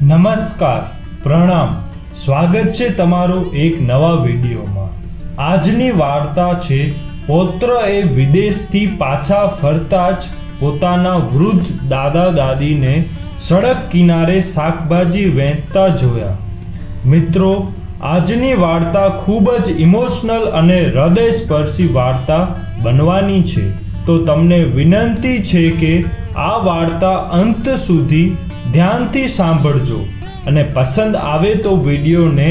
નમસ્કાર, પ્રણામ, સ્વાગત છે તમારું એક નવા વિડીયોમાં। આજની વાર્તા છે પૌત્ર એ વિદેશથી પાછા ફરતા જ પોતાના વૃદ્ધ દાદા દાદીને સડક કિનારે શાકભાજી વેચતા જોયા। મિત્રો, આજની વાર્તા ખૂબ જ ઇમોશનલ અને હૃદયસ્પર્શી વાર્તા બનવાની છે, તો તમને વિનંતી છે કે આ વાર્તા અંત સુધી ધ્યાનથી સાંભળજો અને પસંદ આવે તો વિડીયોને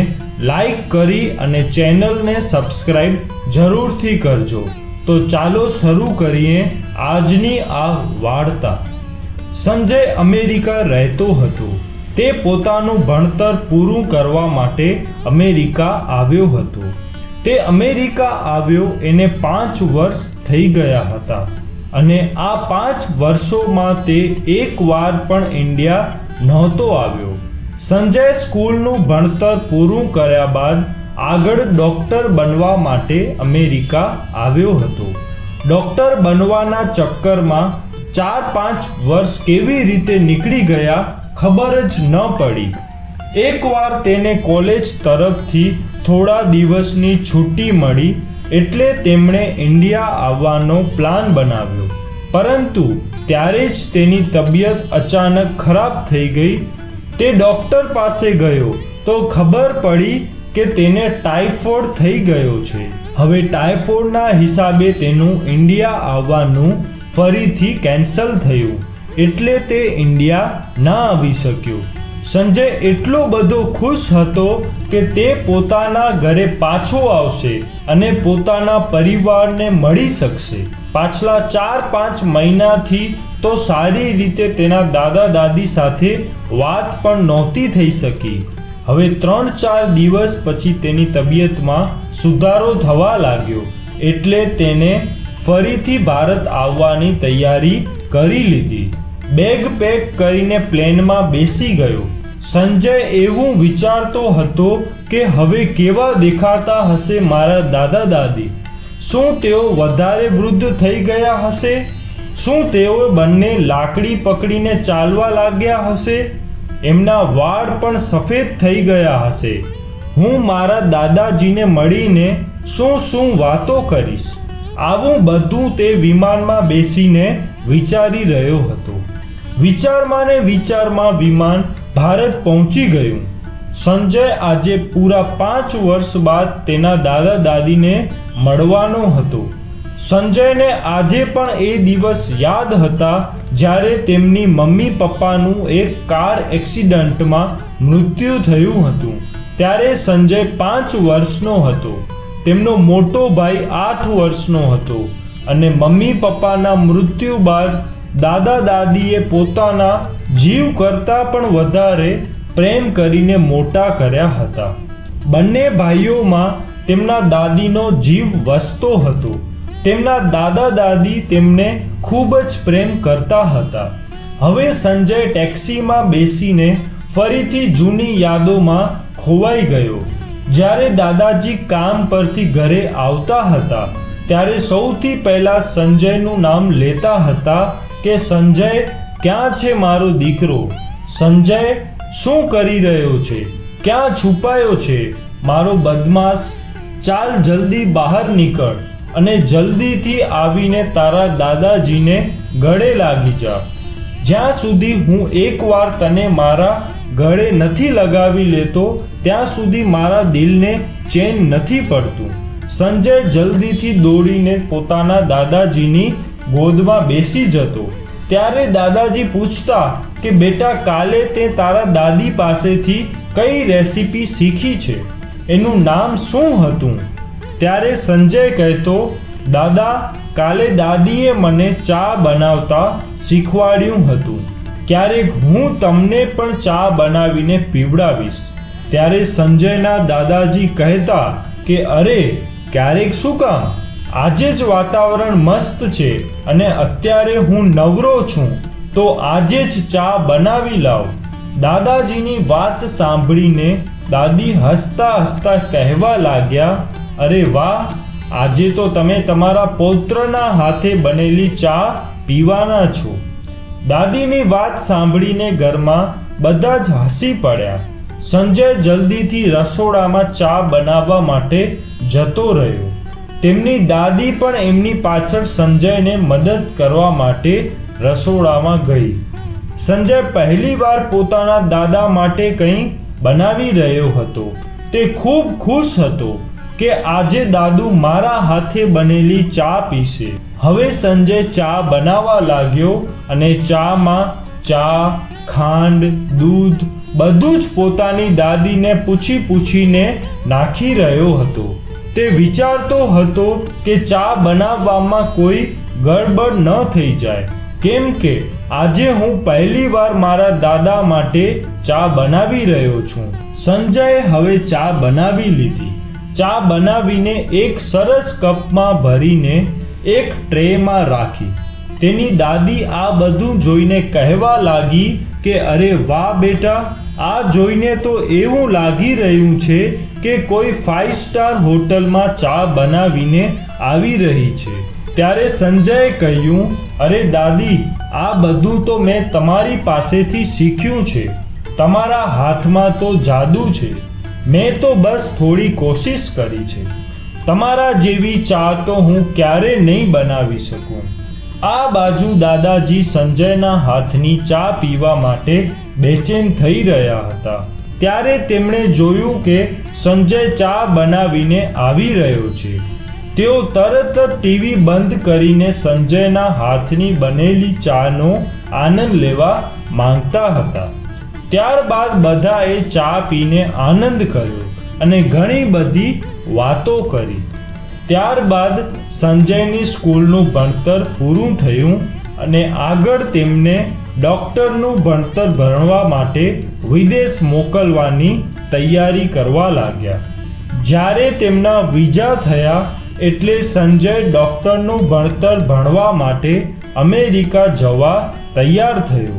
લાઈક કરી અને ચેનલને સબસ્ક્રાઈબ જરૂરથી કરજો। તો ચાલો શરૂ કરીએ આજની આ વાર્તા। સંજય અમેરિકા રહેતો હતો। તે પોતાનું ભણતર પૂરું કરવા માટે અમેરિકા આવ્યો હતો। તે અમેરિકા આવ્યો એને 5 વર્ષ થઈ ગયા હતા અને આ 5 વર્ષોમાં તે એકવાર પણ ઇન્ડિયા નહોતો આવ્યો। સંજય સ્કૂલનું ભણતર પૂરું કર્યા બાદ આગળ ડૉક્ટર બનવા માટે અમેરિકા આવ્યો હતો। ડૉક્ટર બનવાના ચક્કરમાં 4-5 વર્ષ કેવી રીતે નીકળી ગયા ખબર જ ન પડી। એકવાર તેને કોલેજ તરફથી થોડા દિવસની છૂટી મળી એટલે તેમણે ઇન્ડિયા આવવાનો પ્લાન બનાવ્યો, પરંતુ ત્યારે જ તેની તબિયત અચાનક ખરાબ થઈ ગઈ। તે ડૉક્ટર પાસે ગયો તો ખબર પડી કે તેને ટાઇફોઇડ થઈ ગયો છે। હવે ટાઇફોઇડના હિસાબે તેનું ઇન્ડિયા આવવાનું ફરીથી કેન્સલ થયું, એટલે તે ઇન્ડિયા ના આવી શક્યો। સંજય એટલો બધો ખુશ હતો કે તે પોતાના ઘરે પાછો આવશે અને પોતાના પરિવારને મળી શકશે। પાછલા 4-5 મહિનાથી તો સારી રીતે તેના દાદા દાદી સાથે વાત પણ નહોતી થઈ શકી। હવે 3-4 દિવસ પછી તેની તબિયતમાં સુધારો થવા લાગ્યો, એટલે તેને ફરીથી ભારત આવવાની તૈયારી કરી લીધી। બેગ પેક કરીને પ્લેનમાં બેસી ગયો। સંજય એવું વિચારતો હતો કે હવે કેવા દેખાતા હશે મારા દાદા દાદી? શું તેઓ વધારે વૃદ્ધ થઈ ગયા હશે? શું તેઓ બંને લાકડી પકડીને ચાલવા લાગ્યા હશે? એમના વાળ પણ સફેદ થઈ ગયા હશે? હું મારા દાદાજીને મળીને શું વાતો કરીશ? આવું બધું તે વિમાનમાં બેસીને વિચારી રહ્યો હતો। વિચારમાં વિમાન ભારત પહોંચી ગયું। સંજય આજે પૂરા 5 વર્ષ બાદ તેના દાદા દાદીને મળવાનો હતો। સંજયને આજે પણ એ દિવસ યાદ હતા જ્યારે તેમની મમ્મી પપ્પાનું એક કાર એક્સિડન્ટમાં મૃત્યુ થયું હતું। ત્યારે સંજય 5 વર્ષનો હતો, તેમનો મોટો ભાઈ 8 વર્ષનો હતો અને મમ્મી પપ્પાના મૃત્યુ બાદ દાદા દાદીએ પોતાના જીવ કરતાં પણ વધારે પ્રેમ કરીને મોટા કર્યા હતા। બંને ભાઈઓમાં તેમના દાદીનો જીવ વસતો હતો। તેમના દાદા દાદી તેમને ખૂબ જ પ્રેમ કરતા હતા। હવે સંજય ટેક્સીમાં બેસીને ફરીથી જૂની યાદોમાં ખોવાઈ ગયો। જ્યારે દાદાજી કામ પરથી ઘરે આવતા હતા ત્યારે સૌથી પહેલા સંજયનું નામ લેતા હતા કે સંજય, ક્યાં છે મારો દીકરો? સંજય શું કરી રહ્યો છે? ક્યાં છુપાયો છે મારો બદમાશ? ચાલ જલ્દી બહાર નીકળ અને જલ્દીથી આવીને તારા દાદાજીને ગળે લાગી જા। જ્યાં સુધી હું એકવાર તને મારા ગળે નથી લગાવી લેતો ત્યાં સુધી મારા દિલને ચેન નથી પડતું। સંજય જલ્દીથી દોડીને પોતાના દાદાજીની ગોદમાં બેસી જતો। ત્યારે દાદાજી પૂછતા કે બેટા, કાલે તે તારા દાદી પાસેથી કઈ રેસીપી શીખી છે? એનું નામ શું હતું? ત્યારે સંજય કહેતો, દાદા, કાલે દાદીએ મને ચા બનાવતા શીખવાડ્યું હતું। ક્યારેક હું તમને પણ ચા બનાવીને પીવડાવીશ। ત્યારે સંજયના દાદાજી કહેતા કે અરે, ક્યારેક શું કામ? આજે જ વાતાવરણ મસ્ત છે અને અત્યારે હું નવરો છું, તો આજે જ ચા બનાવી લાવ। દાદાજીની વાત સાંભળીને દાદી હસતા હસતા કહેવા લાગ્યા, અરે વાહ, આજે તો તમે તમારા પૌત્રના હાથે બનેલી ચા પીવાના છો। દાદીની વાત સાંભળીને ઘરમાં બધા જ હસી પડ્યા. સંજય જલ્દીથી રસોડામાં ચા બનાવવા માટે જતો રહ્યો. તેમની દાદી પણ એમની પાછળ સંજયને મદદ કરવા માટે રસોડામાં ગઈ. સંજય પહેલીવાર પોતાના દાદા માટે કંઈ બનાવી રહ્યો હતો. તે ખૂબ ખુશ હતો કે આજે દાદુ મારા હાથે બનેલી ચા પીશે. હવે સંજય ચા બનાવવા લાગ્યો અને ચામાં ચા, ખાંડ, દૂધ બધું જ પોતાની દાદીને પૂછીને નાખી રહ્યો હતો. તે વિચારતો હતો કે ચા બનાવવામાં કોઈ ગડબડ ન થઈ જાય, કેમ કે આજે હું પહેલીવાર મારા દાદા માટે ચા બનાવી રહ્યો છું. સંજયે હવે ચા બનાવી લીધી. ચા બનાવીને એક સરસ કપમાં ભરીને એક ટ્રેમાં રાખી. તેની દાદી આ બધું જોઈને કહેવા લાગી કે અરે વાહ બેટા, આ જોઈને તો એવું લાગી રહ્યું છે કે કોઈ 5 સ્ટાર હોટલમાં ચા બનાવીને આવી રહી છે. ત્યારે સંજયે કહ્યું, અરે દાદી, આ બધું તો મેં તમારી પાસેથી શીખ્યું છે. તમારા હાથમાં તો જાદુ છે. મેં તો બસ થોડી કોશિશ કરી છે. તમારા જેવી ચા તો હું ક્યારે નહીં બનાવી શકું. આ બાજુ દાદાજી સંજયના હાથની ચા પીવા માટે બેચેન થઈ રહ્યા હતા. ત્યારે તેમણે જોયું કે સંજય ચા બનાવીને આવી રહ્યો છે. તેઓ તરત જ ટીવી બંધ કરીને સંજયના હાથની બનેલી ચાનો આનંદ લેવા માંગતા હતા. ત્યારબાદ બધાએ ચા પીને આનંદ કર્યો અને ઘણી બધી વાતો કરી. ત્યારબાદ સંજયની સ્કૂલનું ભણતર પૂરું થયું અને આગળ તેમને ડૉક્ટરનું ભણતર ભણવા માટે વિદેશ મોકલવાની તૈયારી કરવા લાગ્યા. જ્યારે તેમના વિઝા થયા એટલે સંજય ડૉક્ટરનું ભણતર ભણવા માટે અમેરિકા જવા તૈયાર થયો.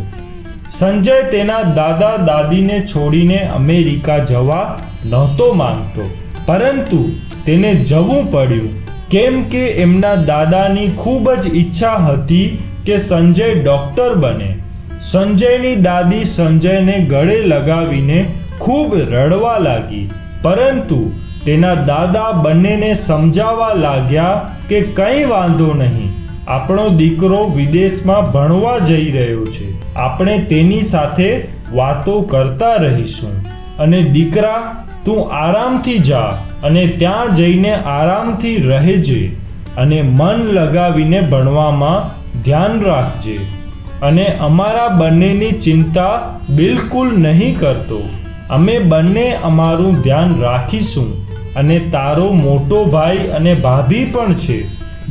સંજય તેના દાદા દાદીને છોડીને અમેરિકા જવા નહોતો માંગતો, પરંતુ તેને જવું પડ્યું, કેમ કે એમના દાદાની ખૂબ જ ઈચ્છા હતી કે સંજય ડૉક્ટર બને. સંજયની દાદી સંજયને ગળે લગાવીને ખૂબ રડવા લાગી, પરંતુ તેના દાદા બંનેને સમજાવવા લાગ્યા કે કંઈ વાંધો નહીં, આપણો દીકરો વિદેશમાં ભણવા જઈ રહ્યો છે. આપણે તેની સાથે વાતો કરતા રહીશું. અને દીકરા, તું આરામથી જા અને ત્યાં જઈને આરામથી રહેજે અને મન લગાવીને ભણવામાં ધ્યાન રાખજે. અને અમારા બંનેની ચિંતા બિલકુલ નહીં કરતો. અમે બંને અમારું ધ્યાન રાખીશું અને તારો મોટો ભાઈ અને ભાભી પણ છે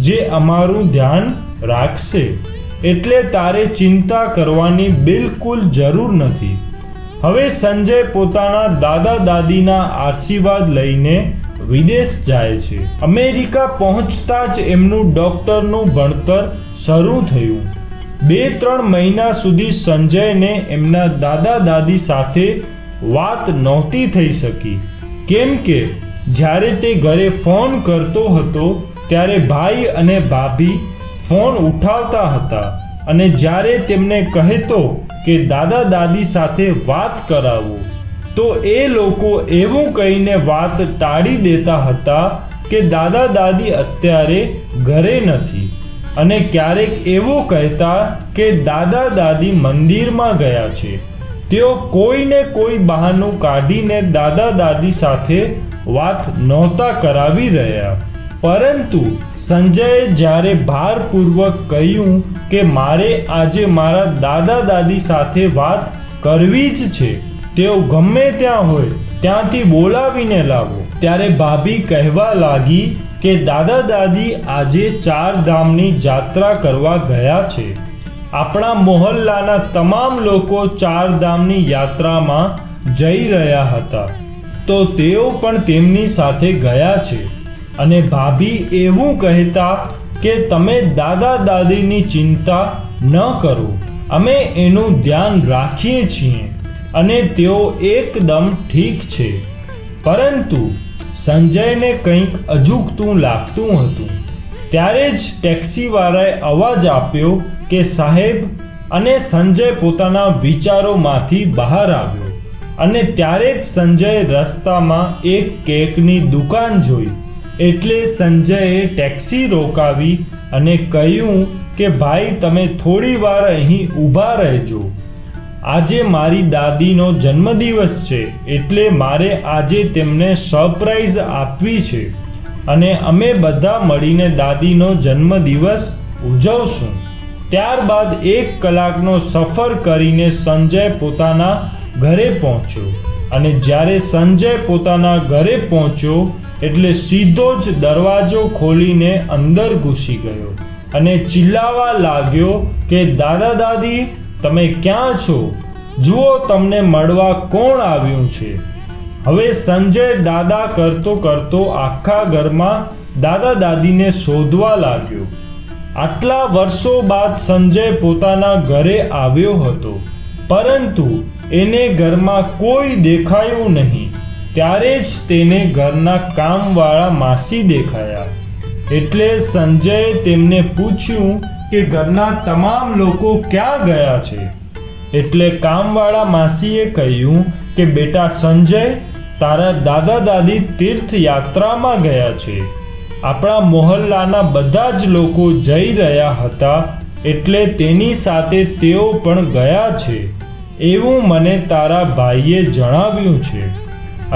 જે અમારું ધ્યાન રાખશે. એટલે તારે ચિંતા કરવાની બિલકુલ જરૂર નથી. હવે સંજય પોતાના દાદા દાદીના આશીર્વાદ લઈને વિદેશ જાય છે. અમેરિકા પહોંચતા જ એમનું ડૉક્ટરનું ભણતર શરૂ થયું. 2-3 મહિના સુધી સંજયને એમના દાદા દાદી સાથે વાત નહોતી થઈ શકી, કેમ કે જ્યારે તે ઘરે ફોન કરતો હતો ત્યારે ભાઈ અને ભાભી ફોન ઉઠાવતા હતા અને જ્યારે તેમને કહેતો કે દાદા દાદી સાથે વાત કરાવો તો એ લોકો એવું કહીને વાત ટાળી દેતા હતા કે દાદા દાદી અત્યારે ઘરે નથી, અને ક્યારેક એવું કહેતા કે દાદા દાદી મંદિરમાં ગયા છે. તેઓ કોઈને કોઈ બહાનું કાઢીને દાદા દાદી સાથે વાત નહોતા કરાવી રહ્યા. પરંતુ સંજયે જ્યારે ભારપૂર્વક કહ્યું કે મારે આજે મારા દાદા દાદી સાથે વાત કરવી જ છે, તેઓ ગમે ત્યાં હોય ત્યાંથી બોલાવીને લાવો, ત્યારે ભાભી કહેવા લાગી કે દાદા દાદી આજે 4 ધામની યાત્રા કરવા ગયા છે. આપણા મોહલ્લાના તમામ લોકો 4 ધામની યાત્રામાં જઈ રહ્યા હતા, તો તેઓ પણ તેમની સાથે ગયા છે. અને ભાભી એવું કહેતા કે તમે દાદા દાદીની ચિંતા ન કરો, અમે એનું ધ્યાન રાખીએ છીએ અને તેઓ એકદમ ઠીક છે. પરંતુ સંજયને કંઈક અજુગતું લાગતું હતું. ત્યારે જ ટેક્સીવાળાએ અવાજ આપ્યો કે સાહેબ, અને સંજય પોતાના વિચારોમાંથી બહાર આવ્યો. અને ત્યારે જ સંજયે રસ્તામાં એક કેકની દુકાન જોઈ. એટલે સંજયે ટેક્સી રોકાવી અને કહ્યું કે ભાઈ, તમે થોડી વાર અહીં ઊભા રહેજો. આજે મારી દાદીનો જન્મદિવસ છે, એટલે મારે આજે તેમને સરપ્રાઈઝ આપવી છે અને અમે બધા મળીને દાદીનો જન્મદિવસ ઉજવશું. ત્યારબાદ 1 કલાકનો સફર કરીને સંજય પોતાના ઘરે પહોંચ્યો. અને જ્યારે સંજય પોતાના ઘરે પહોંચ્યો એટલે સીધો જ દરવાજો ખોલીને અંદર ઘૂસી ગયો અને ચિલ્લાવા લાગ્યો કે દાદા દાદી, તમે ક્યાં છો? જુઓ, તમને મળવા કોણ આવ્યું છે. હવે સંજય દાદા કરતો કરતો આખા ઘરમાં દાદા દાદીને શોધવા લાગ્યો. આટલા વર્ષો બાદ સંજય પોતાના ઘરે આવ્યો હતો, પરંતુ એને ઘરમાં કોઈ દેખાયું નહીં. ત્યારે જ તેને ઘરના કામવાળા માસી દેખાયા. એટલે સંજયે તેમને પૂછ્યું કે ઘરના તમામ લોકો ક્યાં ગયા છે. એટલે કામવાળા માસીએ કહ્યું કે બેટા સંજય, તારા દાદા દાદી તીર્થયાત્રામાં ગયા છે. આપણા મોહલ્લાના બધા જ લોકો જઈ રહ્યા હતા, એટલે તેની સાથે તેઓ પણ ગયા છે એવું મને તારા ભાઈએ જણાવ્યું છે.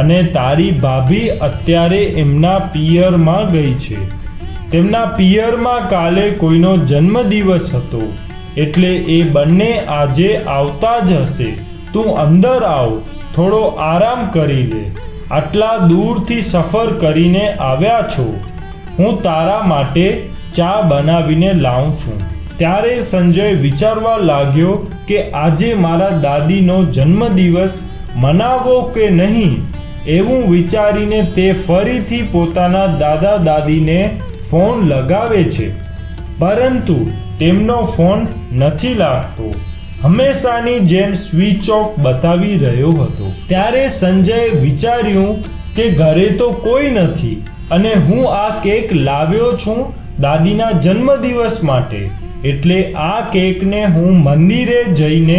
અને તારી ભાભી અત્યારે એમના પિયરમાં ગઈ છે. તેમના પિયરમાં કાલે કોઈનો જન્મદિવસ હતો, એટલે એ બંને આજે આવતા જ હશે. તું અંદર આવ, થોડો આરામ કરી લે. આટલા દૂરથી સફર કરીને આવ્યા છો, હું તારા માટે ચા બનાવીને લાવું છું. ત્યારે સંજય વિચારવા લાગ્યો કે આજે મારા દાદીનો જન્મદિવસ મનાવો કે નહીં. એવું વિચારીને તે ફરીથી પોતાના દાદા દાદીને ફોન લગાવે છે, પરંતુ તેમનો ફોન નથી લાગતો. હંમેશાની જેમ સ્વિચ ઓફ બતાવી રહ્યો હતો. ત્યારે સંજયે વિચાર્યું કે ઘરે તો કોઈ નથી અને હું આ કેક લાવ્યો છું દાદીના જન્મદિવસ માટે, એટલે આ કેકને હું મંદિરે જઈને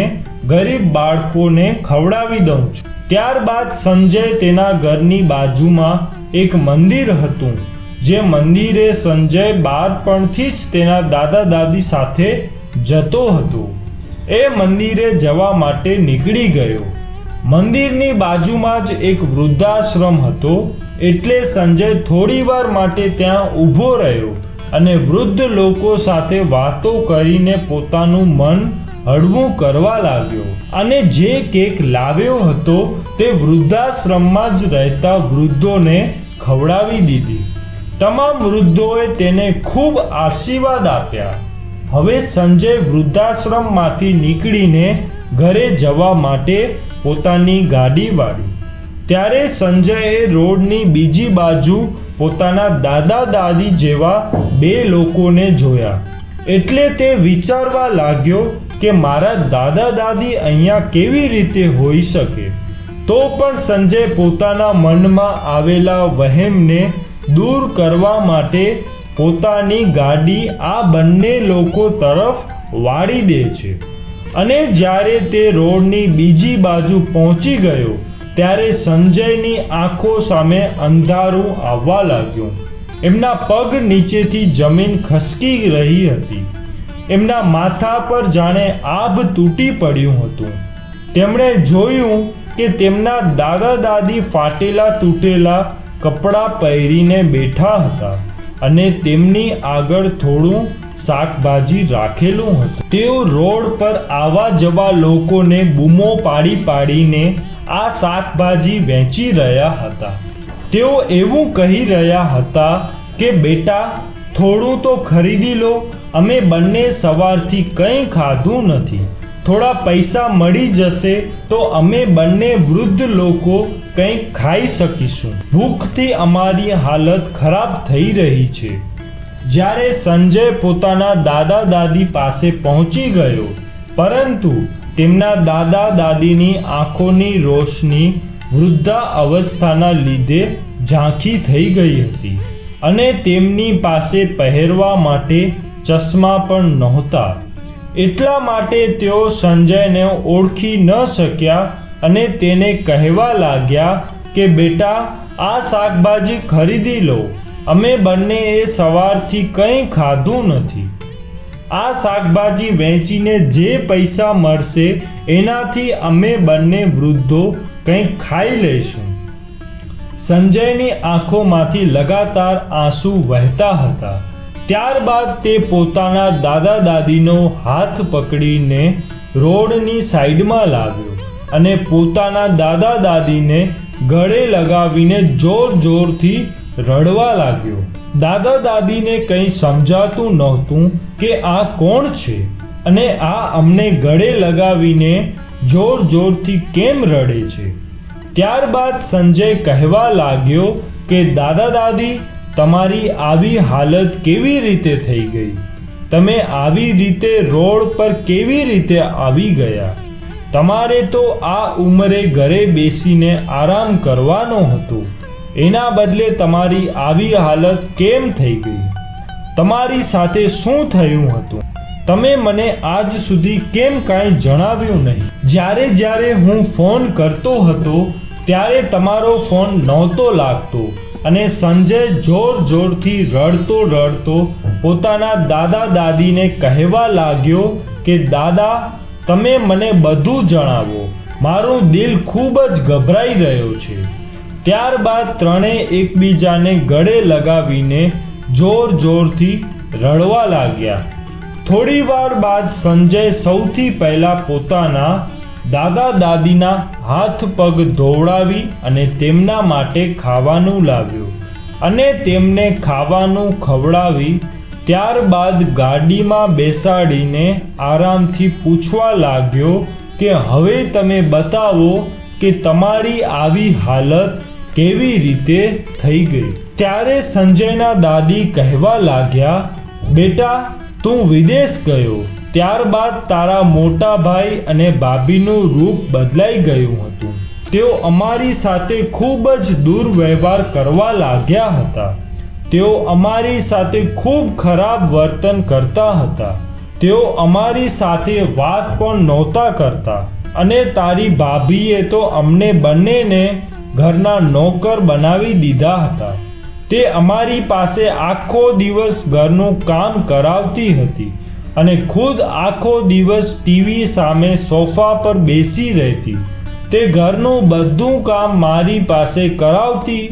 ગરીબ બાળકોને ખવડાવી દઉં છું. ત્યારબાદ સંજય તેના ઘરની બાજુમાં એક મંદિર હતું, જે મંદિરે સંજય બાળપણથી જ તેના દાદા દાદી સાથે જતો હતો. એ મંદિરે જવા માટે નીકળી ગયો. મંદિરની બાજુમાં જ એક વૃદ્ધાશ્રમ હતો, એટલે સંજય થોડી વાર માટે ત્યાં ઊભો રહ્યો અને વૃદ્ધ લોકો સાથે વાતો કરીને પોતાનું મન હળવું કરવા લાગ્યો. અને જે કેક લાવ્યો હતો તે વૃદ્ધાશ્રમમાં જ રહેતા વૃદ્ધોને ખવડાવી દીધી. તમામ વૃદ્ધોએ તેને ખૂબ આશીર્વાદ આપ્યા. હવે સંજય વૃદ્ધાશ્રમમાંથી નીકળીને ઘરે જવા માટે પોતાની ગાડી વાળી. ત્યારે સંજયે રોડની બીજી બાજુ પોતાના દાદા દાદી જેવા 2 લોકોને જોયા. એટલે તે વિચારવા લાગ્યો કે મારા દાદા દાદી અહીંયા કેવી રીતે હોઈ શકે. તો પણ સંજય પોતાના મનમાં આવેલા વહેમને દૂર કરવા માટે પોતાની ગાડી આ બંને લોકો તરફ વાળી દે છે. અને જ્યારે તે રોડની બીજી બાજુ પહોંચી ગયો ત્યારે સંજયની આંખો સામે અંધારું આવવા લાગ્યું. એમના પગ નીચેથી જમીન ખસકી રહી હતી. એમના માથા પર જાણે આભ તૂટી પડ્યું હતું. તેમણે જોયું કે તેમના દાદા દાદી ફાટેલા તૂટેલા કપડાં પહેરીને બેઠા હતા અને તેમની આગળ થોડું શાકભાજી રાખેલું હતું. તેઓ રોડ પર આવવા જવા લોકોને બૂમો પાડી પાડીને આ શાકભાજી વેચી રહ્યા હતા. તેઓ એવું કહી રહ્યા હતા કે બેટા, થોડું તો ખરીદી લો, અમે બંને સવારથી કંઈ ખાધું નથી. થોડા પૈસા મળી જશે તો અમે બંને વૃદ્ધ લોકો કંઈક ખાઈ શકીશું. ભૂખથી અમારી હાલત ખરાબ થઈ રહી છે. જ્યારે સંજય પોતાના દાદા દાદી પાસે પહોંચી ગયો, પરંતુ તેમના દાદા દાદીની આંખોની રોશની વૃદ્ધા અવસ્થાના લીધે ઝાંખી થઈ ગઈ હતી અને તેમની પાસે પહેરવા માટે ચશ્મા પણ નહોતા. એટલા માટે તેઓ સંજયને ઓળખી ન શક્યા અને તેને કહેવા લાગ્યા કે બેટા, આ શાકભાજી ખરીદી લો, અમે બંનેએ સવારથી કંઈ ખાધું નથી. આ શાકભાજી વેચીને જે પૈસા મળશે એનાથી અમે બંને વૃદ્ધો કંઈક ખાઈ લઈશું. સંજયની આંખોમાંથી લગાતાર આંસુ વહેતા હતા. ત્યારબાદ તે પોતાના દાદા દાદીનો હાથ પકડીને રોડની સાઈડમાં લાવ્યો અને પોતાના દાદા દાદીને ગળે લગાવીને જોર જોરથી રડવા લાગ્યો. દાદા દાદીને કંઈ સમજાતું નહોતું કે આ કોણ છે અને આ અમને ગળે લગાવીને જોર જોરથી કેમ રડે છે. ત્યારબાદ સંજય કહેવા લાગ્યો કે દાદા દાદી, તમારી આવી હાલત કેવી રીતે થઈ ગઈ? તમે આવી રીતે રોડ પર કેવી રીતે આવી ગયા? તમારે તો આ ઉંમરે ઘરે બેસીને આરામ કરવાનો હતો, એના બદલે તમારી આવી હાલત કેમ થઈ ગઈ? તમારી સાથે શું થયું હતું? તમે મને આજ સુધી કેમ કાંઈ જણાવ્યું નહીં? જ્યારે હું ફોન કરતો હતો ત્યારે તમારો ફોન નહોતો લાગતો. અને સંજય જોર જોરથી રડતો પોતાના દાદા દાદીને કહેવા લાગ્યો કે દાદા, તમે મને બધું જણાવો, મારું દિલ ખૂબ જ ગભરાઈ રહ્યો છે. ત્યારબાદ ત્રણેય એકબીજાને ગળે લગાવીને જોર જોરથી રડવા લાગ્યા. થોડી વાર બાદ સંજય સૌથી પહેલા પોતાના દાદા દાદીના હાથ પગ ધોવડાવી અને તેમના માટે ખાવાનું લાવ્યો અને તેમને ખાવાનું ખવડાવી ત્યારબાદ ગાડીમાં બેસાડીને આરામથી પૂછવા લાગ્યો કે હવે તમે બતાવો કે તમારી આવી હાલત કેવી રીતે થઈ ગઈ. ત્યારે સંજયના દાદી કહેવા લાગ્યા, બેટા, તું વિદેશ ગયો, ત્યારબાદ તારા મોટા ભાઈ અને ભાભીનું રૂપ બદલાઈ ગયું હતું. તેઓ અમારી સાથે ખૂબ જ દુર્વ્યવહાર કરવા લાગ્યા હતા. તેઓ અમારી સાથે ખૂબ ખરાબ વર્તન કરતા હતા. તેઓ અમારી સાથે વાત પણ નહોતા કરતા અને તારી ભાભીએ તો અમને બંનેને ઘરના નોકર બનાવી દીધા હતા. તે અમારી પાસે આખો દિવસ ઘરનું કામ કરાવતી હતી અને ખુદ આખો દિવસ ટીવી સામે સોફા પર બેસી રહેતી. તે ઘરનું બધું કામ મારી પાસે કરાવતી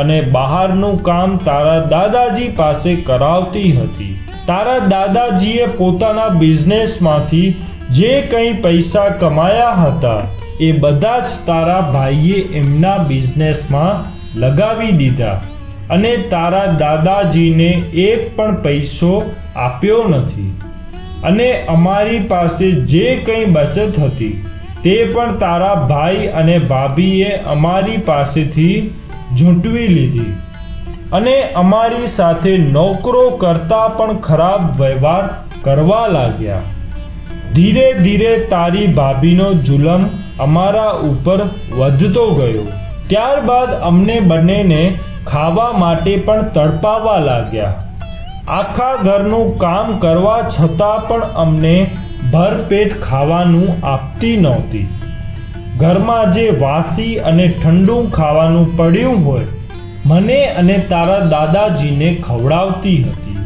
અને બહારનું કામ તારા દાદાજી પાસે કરાવતી હતી. તારા દાદાજીએ પોતાના બિઝનેસમાંથી જે કંઈ પૈસા કમાયા હતા એ બધા જ તારા ભાઈએ એમના બિઝનેસમાં લગાવી દીધા અને તારા દાદાજીને એક પણ પૈસો આપ્યો નથી. અને અમારી પાસે જે કંઈ બચત હતી તે પણ તારા ભાઈ અને ભાભીએ અમારી પાસેથી ઝૂંટવી લીધી અને અમારી સાથે નોકરો કરતાં પણ ખરાબ વ્યવહાર કરવા લાગ્યા. ધીરે ધીરે તારી ભાભીનો જુલમ અમારા ઉપર વધતો ગયો. ત્યારબાદ અમને બંનેને ખાવા માટે પણ તડપાવા લાગ્યા. આખા ઘરનું કામ કરવા છતાં પણ અમને ભરપેટ ખાવાનું આપતી નહોતી. ઘરમાં જે વાસી અને ઠંડુ ખાવાનું પડ્યું હોય મને અને તારા દાદાજીને ખવડાવતી હતી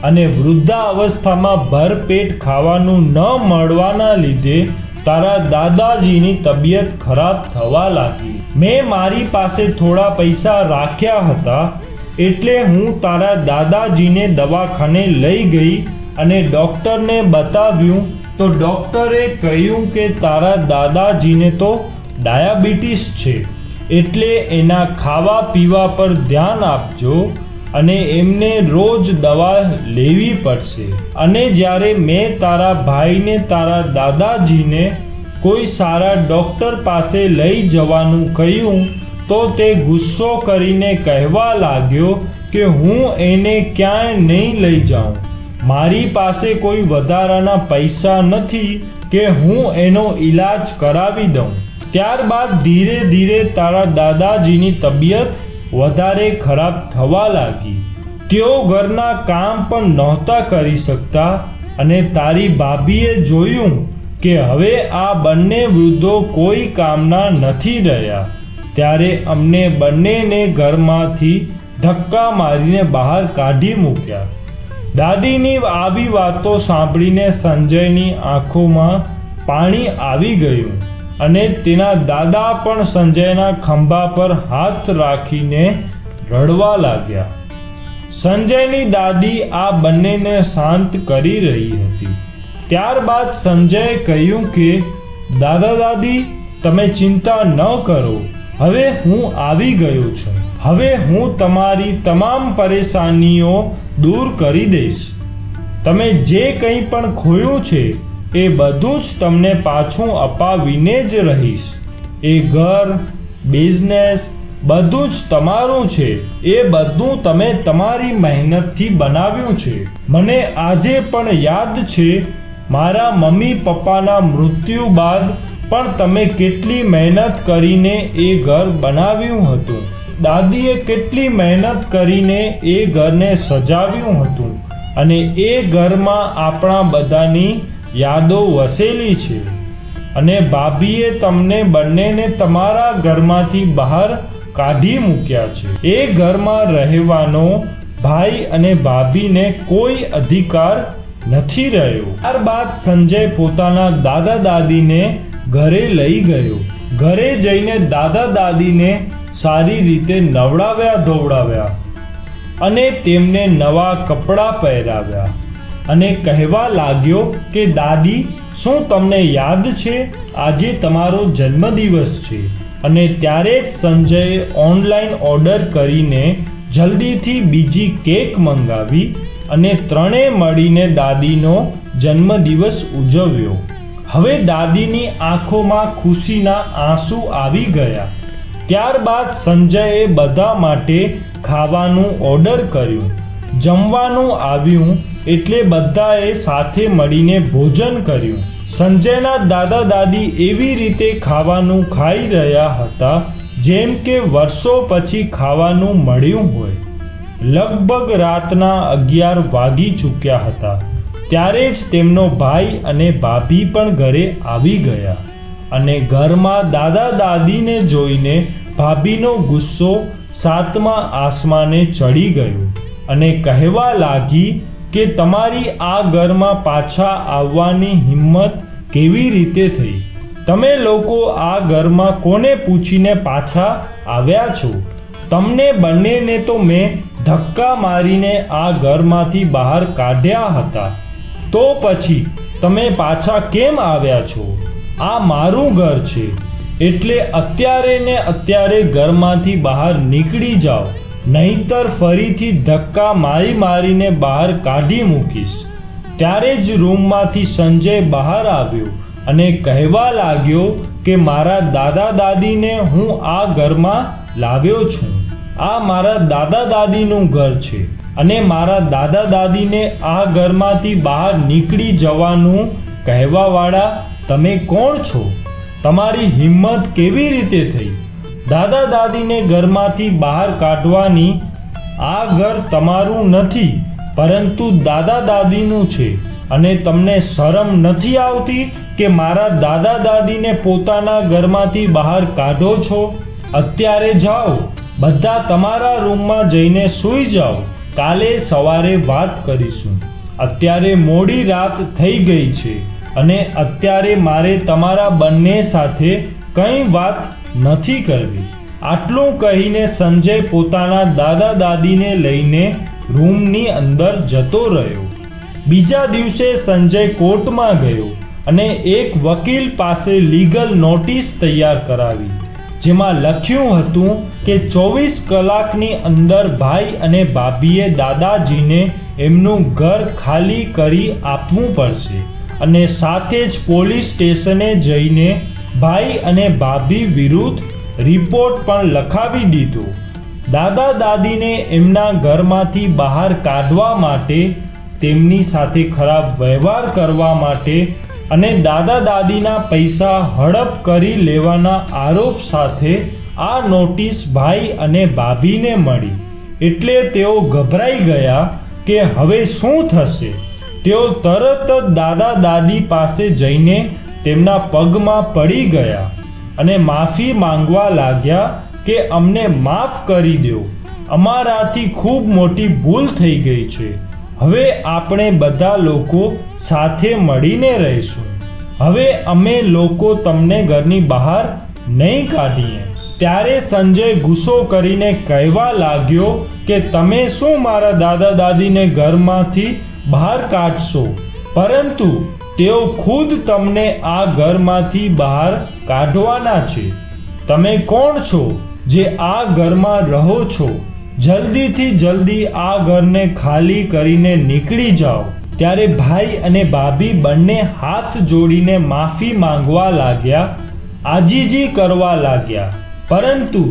અને વૃદ્ધાવસ્થામાં ભરપેટ ખાવાનું ન મળવાના લીધે તારા દાદાજીની તબિયત ખરાબ થવા લાગી. મેં મારી પાસે થોડા પૈસા રાખ્યા હતા એટલે હું તારા દાદાજીને દવાખાને લઈ ગઈ અને ડૉક્ટરને બતાવ્યું તો ડૉક્ટરે કહ્યું કે તારા દાદાજીને તો ડાયાબિટીસ છે, એટલે એના ખાવા પીવા પર ધ્યાન આપજો અને એમને રોજ દવા લેવી પડશે. અને જ્યારે મેં તારા ભાઈને તારા દાદાજીને કોઈ સારા ડૉક્ટર પાસે લઈ જવાનું કહ્યું તો તે ગુસ્સો કરીને કહેવા લાગ્યો કે હું એને ક્યાંય નહીં લઈ જાઉં. મારી પાસે કોઈ વધારાના પૈસા નથી કે હું એનો ઈલાજ કરાવી દઉં. ત્યારબાદ ધીરે ધીરે તારા દાદાજીની તબિયત વધારે ખરાબ થવા લાગી. તેઓ ઘરના કામ પણ નહોતા કરી શકતા અને તારી ભાભીએ જોયું કે હવે આ બંને વૃદ્ધો કોઈ કામના નથી રહ્યા, ત્યારે અમને બંનેને ઘરમાંથી ધક્કા મારીને બહાર કાઢી મૂક્યા. દાદીની આવી વાતો સાંભળીને સંજયની આંખોમાં પાણી આવી ગયું અને તેના દાદા પણ સંજયના ખંભા પર હાથ રાખીને રડવા લાગ્યા. સંજયની દાદી આ બંનેને શાંત કરી રહી હતી. ત્યારબાદ સંજયે કહ્યું કે દાદા દાદી, તમે ચિંતા ન કરો, હવે હું આવી ગયો છું. હવે હું તમારી તમામ પરેશાનીઓ દૂર કરી દઈશ. તમે જે કંઈ પણ ખોયું છે એ બધું જ તમને પાછું અપાવીને જ રહીશ. એ ઘર, બિઝનેસ બધું જ તમારું છે. એ બધું તમે તમારી મહેનતથી બનાવ્યું છે. મને આજે પણ યાદ છે મારા મમ્મી પપ્પાના મૃત્યુ બાદ પણ તમે કેટલી મહેનત કરીને એ ઘર બનાવ્યું હતું. દાદીએ કેટલી મહેનત કરીને એ ઘરને સજાવ્યું હતું અને એ ઘરમાં આપણા બધાની યાદો વસેલી છે. અને ભાભીએ તમને બંનેને તમારા ઘરમાંથી બહાર કાઢી મૂક્યા છે. એ ઘરમાં રહેવાનો ભાઈ અને ભાભીને કોઈ અધિકાર નથી રહ્યો. ત્યારબાદ સંજય પોતાના દાદા દાદીને ઘરે લઈ ગયો. ઘરે જઈને દાદા દાદીને સારી રીતે નવડાવ્યા ધોવડાવ્યા અને તેમને નવા કપડાં પહેરાવ્યા અને કહેવા લાગ્યો કે દાદી, શું તમને યાદ છે આજે તમારો જન્મદિવસ છે? અને ત્યારે જ સંજયે ઓનલાઈન ઓર્ડર કરીને જલ્દીથી બીજી કેક મંગાવી અને ત્રણેય મળીને દાદીનો જન્મદિવસ ઉજવ્યો. હવે દાદીની આંખોમાં ખુશીના આંસુ આવી ગયા. ત્યારબાદ સંજયે બધા માટે ખાવાનું ઓર્ડર કર્યું. જમવાનું આવ્યું એટલે બધાએ સાથે મળીને ભોજન કર્યું. સંજયના દાદા દાદી એવી રીતે ખાવાનું ખાઈ રહ્યા હતા જેમ કે વર્ષો પછી ખાવાનું મળ્યું હોય. લગભગ રાતના 11 વાગી ચૂક્યા હતા. ત્યારે જ તેમનો ભાઈ અને ભાભી પણ ઘરે આવી ગયા અને ઘરમાં દાદા દાદીને જોઈને ભાભીનો ગુસ્સો 7મા આસમાને ચડી ગયો અને કહેવા લાગી કે તમારી આ ઘરમાં પાછા આવવાની હિંમત કેવી રીતે થઈ? તમે લોકો આ ઘરમાં કોને પૂછીને પાછા આવ્યા છો? તમને બંનેને તો મેં ધક્કા મારીને આ ઘરમાંથી બહાર કાઢ્યા હતા, તો પછી તમે પાછા કેમ આવ્યા છો? આ મારું ઘર છે, એટલે અત્યારે ને અત્યારે ઘરમાંથી બહાર નીકળી જાઓ, નહીંતર ફરીથી ધક્કા મારીને બહાર કાઢી મૂકીશ. ત્યારે જ રૂમમાંથી સંજય બહાર આવ્યો અને કહેવા લાગ્યો કે મારા દાદા દાદીને હું આ ઘરમાં લાવ્યો છું. આ મારા દાદા દાદીનું ઘર છે અને મારા દાદા દાદીને આ ઘરમાંથી બહાર નીકળી જવાનું કહેવાવાળા તમે કોણ છો? તમારી હિંમત કેવી રીતે થઈ? દાદા દાદીને ઘરમાંથી બહાર કાઢવાની? આ ઘર તમારું નથી પરંતુ દાદા દાદીનું છે અને તમને શરમ નથી આવતી કે મારા દાદા દાદીને પોતાના ઘરમાંથી બહાર કાઢો છો? અત્યારે જાઓ, બધા તમારા રૂમમાં જઈને સૂઈ જાઓ. કાલે સવારે વાત કરીશું. અત્યારે મોડી રાત થઈ ગઈ છે અને અત્યારે મારે તમારા બંને સાથે કંઈ વાત નથી કરવી. આટલું કહીને સંજય પોતાના દાદા દાદીને લઈને રૂમની અંદર જતો રહ્યો. બીજા દિવસે સંજય કોર્ટમાં ગયો અને એક વકીલ પાસે લીગલ નોટિસ તૈયાર કરાવી, જેમાં લખ્યું હતું કે 24 કલાકની અંદર ભાઈ અને ભાભીએ દાદાજીને એમનું ઘર ખાલી કરી આપવું પડશે અને સાથે જ પોલીસ સ્ટેશને જઈને ભાઈ અને ભાભી વિરુદ્ધ રિપોર્ટ પણ લખાવી દીધો. દાદા દાદીને એમના ઘરમાંથી બહાર કાઢવા માટે, તેમની સાથે ખરાબ વ્યવહાર કરવા માટે અને દાદા દાદીના પૈસા હડપ કરી લેવાના આરોપ સાથે આ નોટિસ ભાઈ અને ભાભીને મળી. એટલે તેઓ ગભરાઈ ગયા કે હવે શું થશે. તેઓ તરત જ દાદા દાદી પાસે જઈને તેમના પગમાં પડી ગયા અને માફી માંગવા લાગ્યા કે અમને માફ કરી દો, અમારાથી ખૂબ મોટી ભૂલ થઈ ગઈ છે. હવે આપણે બધા લોકો સાથે મળીને રહીશું. હવે અમે લોકો તમને ઘરની બહાર નહીં કાઢીએ. ત્યારે સંજય ગુસ્સો કરીને કહેવા લાગ્યો કે તમે શું મારા દાદા દાદીને ઘરમાંથી બહાર કાઢશો, પરંતુ તેઓ ખુદ તમને આ ઘરમાંથી બહાર કાઢવાના છે. તમે કોણ છો જે આ ઘરમાં રહો છો? જલ્દીથી જલ્દી આ ઘરને ખાલી કરીને નીકળી જાઓ. ત્યારે ભાઈ અને ભાભી બંને હાથ જોડીને માફી માંગવા લાગ્યા, આજીજી કરવા લાગ્યા. પરંતુ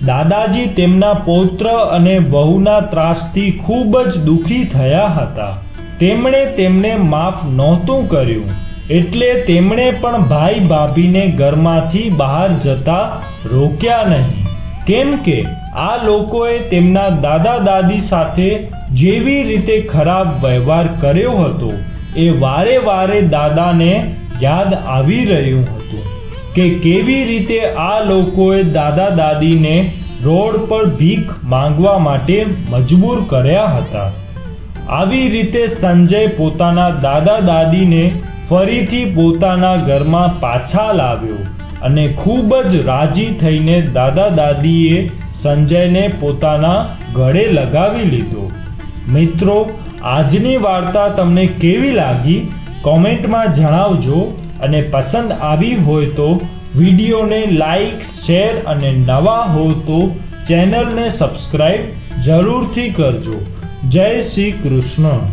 દાદાજી તેમના પૌત્ર અને વહુના ત્રાસથી ખૂબ જ દુઃખી થયા હતા. તેમણે તેમને માફ નહોતું કર્યું, એટલે તેમણે પણ ભાઈ ભાભીને ઘરમાંથી બહાર જતા રોક્યા નહીં. કેમ કે આ લોકોએ તેમના દાદા દાદી સાથે જેવી રીતે ખરાબ વ્યવહાર કર્યો હતો એ વારે વારે દાદાને યાદ આવી રહ્યું હતું કે કેવી રીતે આ લોકોએ દાદા દાદીને રોડ પર ભીખ માંગવા માટે મજબૂર કર્યા હતા. આવી રીતે સંજય પોતાના દાદા દાદીને ફરીથી પોતાના ઘરમાં પાછા લાવ્યો અને ખૂબ જ રાજી થઈને દાદા દાદીએ સંજયને પોતાના ગળે લગાવી લીધો. મિત્રો, આજની વાર્તા તમને કેવી લાગી કોમેન્ટમાં જણાવજો, અને પસંદ આવી હોય તો વિડીયોને લાઈક, શેર અને નવા હો તો ચેનલને સબસ્ક્રાઈબ જરૂરથી કરજો. જય શ્રી કૃષ્ણ.